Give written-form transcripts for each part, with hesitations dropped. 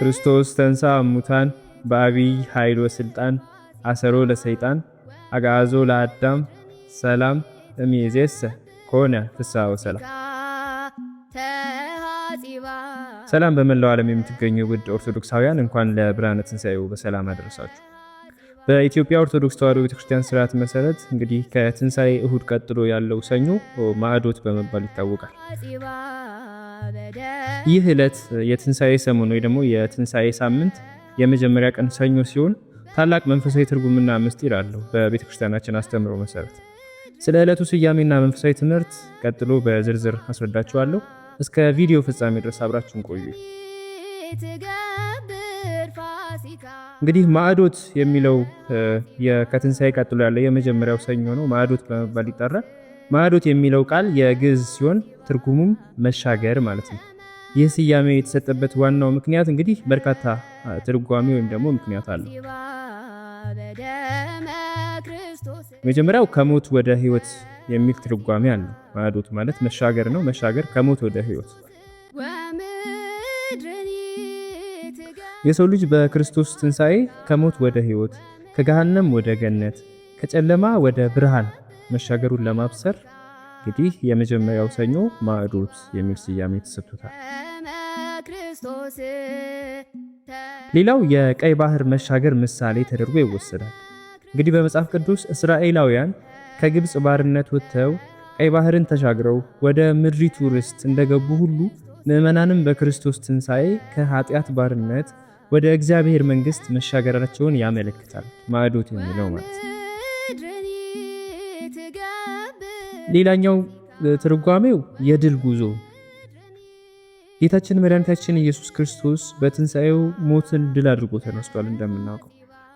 ክርስቶስ ተንሥአ እሙታን በአቢይ ኃይል ወስልጣን አሰሮ ለሰይጣን አግዓዞ ለአዳም ሰላም እምይእዜሰ ኮነ ፍስሐ ወሰላም። ሰላም በመላው ዓለም የምትገኙ ውድ ኦርቶዶክሳውያን እንኳን ለብርሃነ ትንሣኤው በሰላም አደረሳችሁ። በኢትዮጵያ ኦርቶዶክስ ተዋሕዶ ቤተክርስቲያን ስርዓት መሰረት እንግዲህ ከትንሣኤ እሁድ ቀጥሎ ያለው ሰኞ ማዕዶት በመባል ይታወቃል። ይህ ዕለት የትንሣኤ ሰሞን ወይ ደግሞ የትንሣኤ ሳምንት የመጀመሪያ ቀን ሰኞ ሲሆን ታላቅ መንፈሳዊ ትርጉምና ምስጢር አለው በቤተክርስቲያናችን አስተምሮ መሰረት። ስለ ዕለቱ ስያሜና መንፈሳዊ ትምህርት ቀጥሎ በዝርዝር አስረዳችኋለሁ። እስከ ቪዲዮ ፍጻሜ ድረስ አብራችሁን ቆዩ። እንግዲህ ማዕዶት የሚለው ከትንሣኤ ቀጥሎ ያለው የመጀመሪያው ሰኞ ነው። ማዕዶት በመባል ይጠራል። ማዕዶት የሚለው ቃል የግዕዝ ሲሆን ትርጉሙም መሻገር ማለት ነው። ይህ ስያሜ የተሰጠበት ዋናው ምክንያት እንግዲህ በርካታ ትርጓሜ ወይም ደግሞ ምክንያት አለው። መጀመሪያው ከሞት ወደ ሕይወት የሚል ትርጓሜ አለው። ማዕዶት ማለት መሻገር ነው። መሻገር ከሞት ወደ ሕይወት። የሰው ልጅ በክርስቶስ ትንሣኤ ከሞት ወደ ሕይወት፣ ከገሃነም ወደ ገነት፣ ከጨለማ ወደ ብርሃን መሻገሩን ለማብሰር እንግዲህ የመጀመሪያው ሰኞ ማዕዶት የሚል ስያሜ ተሰጥቶታል። ሌላው የቀይ ባህር መሻገር ምሳሌ ተደርጎ ይወሰዳል። እንግዲህ በመጽሐፍ ቅዱስ እስራኤላውያን ከግብፅ ባርነት ወጥተው ቀይ ባህርን ተሻግረው ወደ ምድሪቱ ርስት እንደገቡ ሁሉ ምዕመናንም በክርስቶስ ትንሣኤ ከኃጢአት ባርነት ወደ እግዚአብሔር መንግሥት መሻገራቸውን ያመለክታል ማዕዶት የሚለው ማለት ነው። ሌላኛው ትርጓሜው የድል ጉዞ። ጌታችን መድኃኒታችን ኢየሱስ ክርስቶስ በትንሣኤው ሞትን ድል አድርጎ ተነስቷል። እንደምናውቀው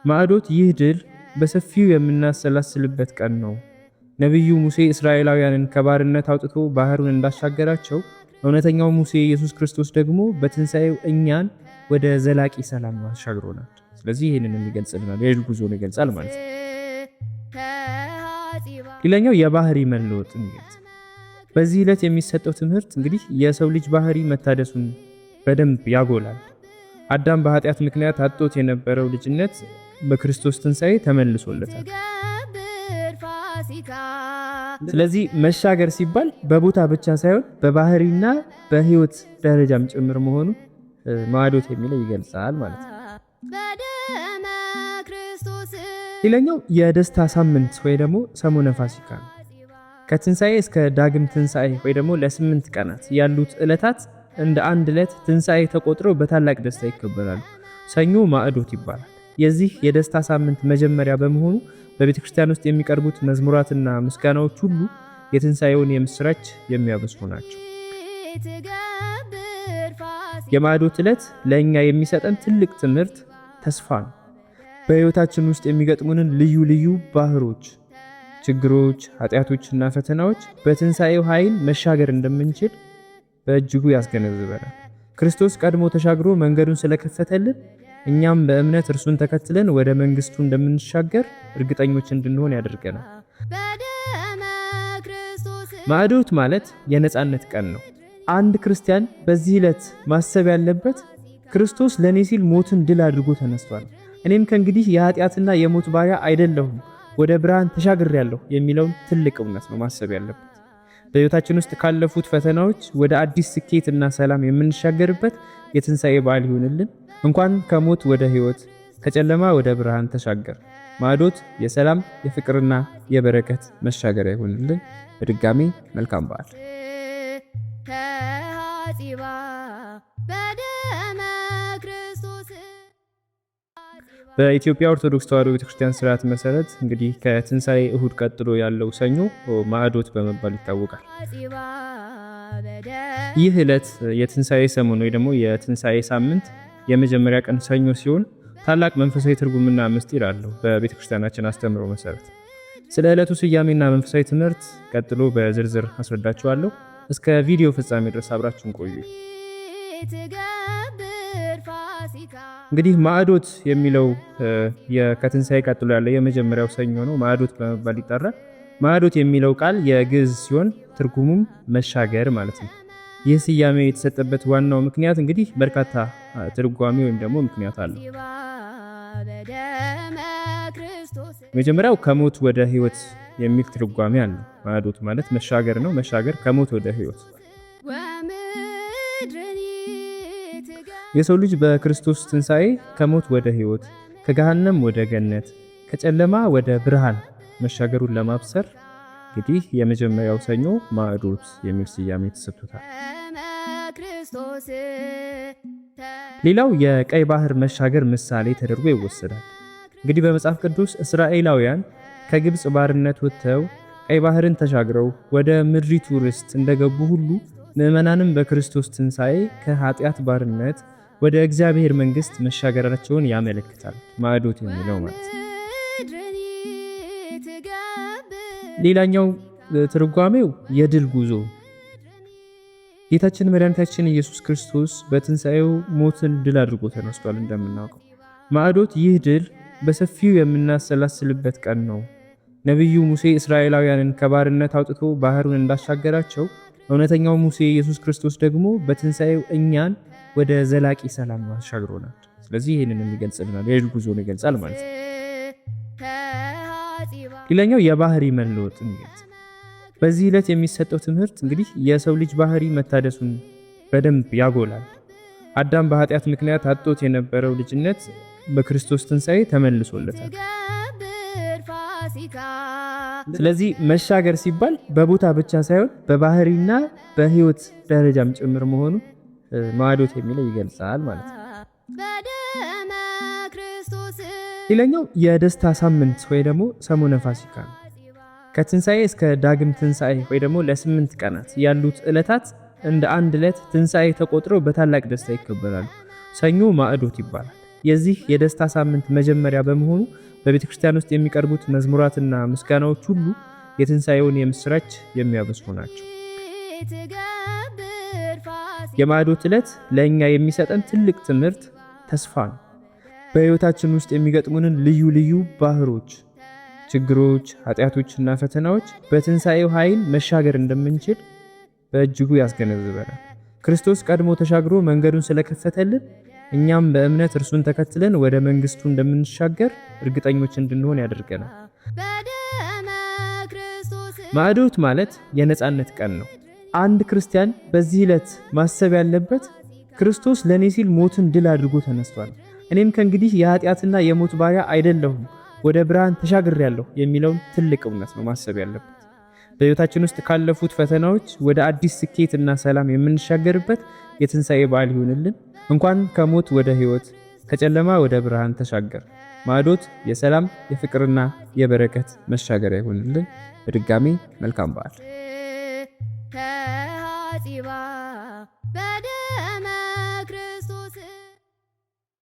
ማዕዶት ይህ ድል በሰፊው የምናሰላስልበት ቀን ነው። ነቢዩ ሙሴ እስራኤላውያንን ከባርነት አውጥቶ ባህሩን እንዳሻገራቸው እውነተኛው ሙሴ ኢየሱስ ክርስቶስ ደግሞ በትንሣኤው እኛን ወደ ዘላቂ ሰላም አሻግሮናል። ስለዚህ ይህንን የሚገልጽልናል፣ የድል ጉዞን ይገልጻል ማለት ነው። ሌላኛው የባህሪ መለወጥ ይገልጻል። በዚህ ዕለት የሚሰጠው ትምህርት እንግዲህ የሰው ልጅ ባህሪ መታደሱን በደንብ ያጎላል። አዳም በኃጢአት ምክንያት አጥቶት የነበረው ልጅነት በክርስቶስ ትንሣኤ ተመልሶለታል። ስለዚህ መሻገር ሲባል በቦታ ብቻ ሳይሆን በባህሪና በሕይወት ደረጃም ጭምር መሆኑ ማዕዶት የሚለው ይገልጻል ማለት ነው። ሌላኛው የደስታ ሳምንት ወይ ደግሞ ሰሙነ ፋሲካ ነው። ከትንሣኤ እስከ ዳግም ትንሣኤ ወይ ደግሞ ለ8 ቀናት ያሉት ዕለታት እንደ አንድ ዕለት ትንሣኤ ተቆጥረው በታላቅ ደስታ ይከበራሉ። ሰኞ ማዕዶት ይባላል። የዚህ የደስታ ሳምንት መጀመሪያ በመሆኑ በቤተ ክርስቲያን ውስጥ የሚቀርቡት መዝሙራትና ምስጋናዎች ሁሉ የትንሣኤውን የምስራች የሚያበስሩ ናቸው። የማዕዶት ዕለት ለእኛ የሚሰጠን ትልቅ ትምህርት ተስፋ ነው። በሕይወታችን ውስጥ የሚገጥሙንን ልዩ ልዩ ባህሮች፣ ችግሮች፣ ኃጢአቶችና ፈተናዎች በትንሣኤው ኃይል መሻገር እንደምንችል በእጅጉ ያስገነዝበናል። ክርስቶስ ቀድሞ ተሻግሮ መንገዱን ስለከፈተልን እኛም በእምነት እርሱን ተከትለን ወደ መንግስቱ እንደምንሻገር እርግጠኞች እንድንሆን ያደርገናል። ማዕዶት ማለት የነጻነት ቀን ነው። አንድ ክርስቲያን በዚህ ዕለት ማሰብ ያለበት ክርስቶስ ለኔ ሲል ሞትን ድል አድርጎ ተነስቷል፣ እኔም ከእንግዲህ የኃጢአትና የሞት ባሪያ አይደለሁም፣ ወደ ብርሃን ተሻግሬያለሁ የሚለውን ትልቅ እውነት ነው ማሰብ ያለበት። በሕይወታችን ውስጥ ካለፉት ፈተናዎች ወደ አዲስ ስኬትና ሰላም የምንሻገርበት የትንሣኤ በዓል ይሁንልን። እንኳን ከሞት ወደ ሕይወት ከጨለማ ወደ ብርሃን ተሻገር። ማዕዶት የሰላም የፍቅርና የበረከት መሻገሪያ ይሁንልን። በድጋሚ መልካም በዓል። በኢትዮጵያ ኦርቶዶክስ ተዋሕዶ ቤተክርስቲያን ስርዓት መሰረት እንግዲህ ከትንሣኤ እሁድ ቀጥሎ ያለው ሰኞ ማዕዶት በመባል ይታወቃል። ይህ ዕለት የትንሣኤ ሰሞን ወይ ደግሞ የትንሣኤ ሳምንት የመጀመሪያ ቀን ሰኞ ሲሆን ታላቅ መንፈሳዊ ትርጉምና ምስጢር አለው በቤተክርስቲያናችን አስተምሮ መሰረት። ስለ ዕለቱ ስያሜና መንፈሳዊ ትምህርት ቀጥሎ በዝርዝር አስረዳችኋለሁ። እስከ ቪዲዮ ፍጻሜ ድረስ አብራችሁን ቆዩ። እንግዲህ ማዕዶት የሚለው ከትንሣኤ ቀጥሎ ያለው የመጀመሪያው ሰኞ ነው። ማዕዶት በመባል ይጠራል። ማዕዶት የሚለው ቃል የግዕዝ ሲሆን ትርጉሙም መሻገር ማለት ነው። ይህ ስያሜ የተሰጠበት ዋናው ምክንያት እንግዲህ በርካታ ትርጓሜ ወይም ደግሞ ምክንያት አለው። መጀመሪያው ከሞት ወደ ህይወት የሚል ትርጓሜ አለው። ማዕዶት ማለት መሻገር ነው። መሻገር ከሞት ወደ ህይወት። የሰው ልጅ በክርስቶስ ትንሣኤ ከሞት ወደ ህይወት፣ ከገሃነም ወደ ገነት፣ ከጨለማ ወደ ብርሃን መሻገሩን ለማብሰር እንግዲህ የመጀመሪያው ሰኞ ማዕዶት የሚል ስያሜ ተሰጥቶታል። ሌላው የቀይ ባህር መሻገር ምሳሌ ተደርጎ ይወሰዳል። እንግዲህ በመጽሐፍ ቅዱስ እስራኤላውያን ከግብፅ ባርነት ወጥተው ቀይ ባህርን ተሻግረው ወደ ምድሪቱ ርስት እንደገቡ ሁሉ ምዕመናንም በክርስቶስ ትንሣኤ ከኃጢአት ባርነት ወደ እግዚአብሔር መንግስት መሻገራቸውን ያመለክታል። ማዕዶት የሚለው ማለት ነው። ሌላኛው ትርጓሜው የድል ጉዞ። ጌታችን መድኃኒታችን ኢየሱስ ክርስቶስ በትንሣኤው ሞትን ድል አድርጎ ተነስቷል። እንደምናውቀው ማዕዶት ይህ ድል በሰፊው የምናሰላስልበት ቀን ነው። ነቢዩ ሙሴ እስራኤላውያንን ከባርነት አውጥቶ ባህሩን እንዳሻገራቸው እውነተኛው ሙሴ ኢየሱስ ክርስቶስ ደግሞ በትንሣኤው እኛን ወደ ዘላቂ ሰላም አሻግሮናል። ስለዚህ ይህንን ይገልጽልናል፣ የድል ጉዞን ይገልጻል ማለት ነው። ሌላኛው የባህሪ መለወጥን ይገልጻል። በዚህ ዕለት የሚሰጠው ትምህርት እንግዲህ የሰው ልጅ ባህሪ መታደሱን በደንብ ያጎላል። አዳም በኃጢአት ምክንያት አጥቶት የነበረው ልጅነት በክርስቶስ ትንሣኤ ተመልሶለታል። ስለዚህ መሻገር ሲባል በቦታ ብቻ ሳይሆን በባህሪና በሕይወት ደረጃም ጭምር መሆኑ ማዕዶት የሚለው ይገልጻል ማለት ነው። ሌላኛው የደስታ ሳምንት ወይ ደግሞ ሰሙነ ፋሲካ ነው። ከትንሣኤ እስከ ዳግም ትንሣኤ ወይ ደግሞ ለ8 ቀናት ያሉት ዕለታት እንደ አንድ ዕለት ትንሣኤ ተቆጥረው በታላቅ ደስታ ይከበራሉ። ሰኞ ማዕዶት ይባላል። የዚህ የደስታ ሳምንት መጀመሪያ በመሆኑ በቤተ ክርስቲያን ውስጥ የሚቀርቡት መዝሙራትና ምስጋናዎች ሁሉ የትንሣኤውን የምስራች የሚያበስሩ ናቸው። የማዕዶት ዕለት ለእኛ የሚሰጠን ትልቅ ትምህርት ተስፋ ነው። በሕይወታችን ውስጥ የሚገጥሙንን ልዩ ልዩ ባህሮች፣ ችግሮች፣ ኃጢአቶችና ፈተናዎች በትንሣኤው ኃይል መሻገር እንደምንችል በእጅጉ ያስገነዝበናል። ክርስቶስ ቀድሞ ተሻግሮ መንገዱን ስለከፈተልን እኛም በእምነት እርሱን ተከትለን ወደ መንግስቱ እንደምንሻገር እርግጠኞች እንድንሆን ያደርገናል። ማዕዶት ማለት የነጻነት ቀን ነው። አንድ ክርስቲያን በዚህ ዕለት ማሰብ ያለበት ክርስቶስ ለኔ ሲል ሞትን ድል አድርጎ ተነስቷል፣ እኔም ከእንግዲህ የኃጢአትና የሞት ባሪያ አይደለሁም፣ ወደ ብርሃን ተሻግሬያለሁ የሚለውን ትልቅ እውነት ነው ማሰብ ያለበት። በሕይወታችን ውስጥ ካለፉት ፈተናዎች ወደ አዲስ ስኬትና ሰላም የምንሻገርበት የትንሣኤ በዓል ይሁንልን። እንኳን ከሞት ወደ ሕይወት ከጨለማ ወደ ብርሃን ተሻገር። ማዕዶት የሰላም የፍቅርና የበረከት መሻገሪያ ይሁንልን። በድጋሚ መልካም በዓል።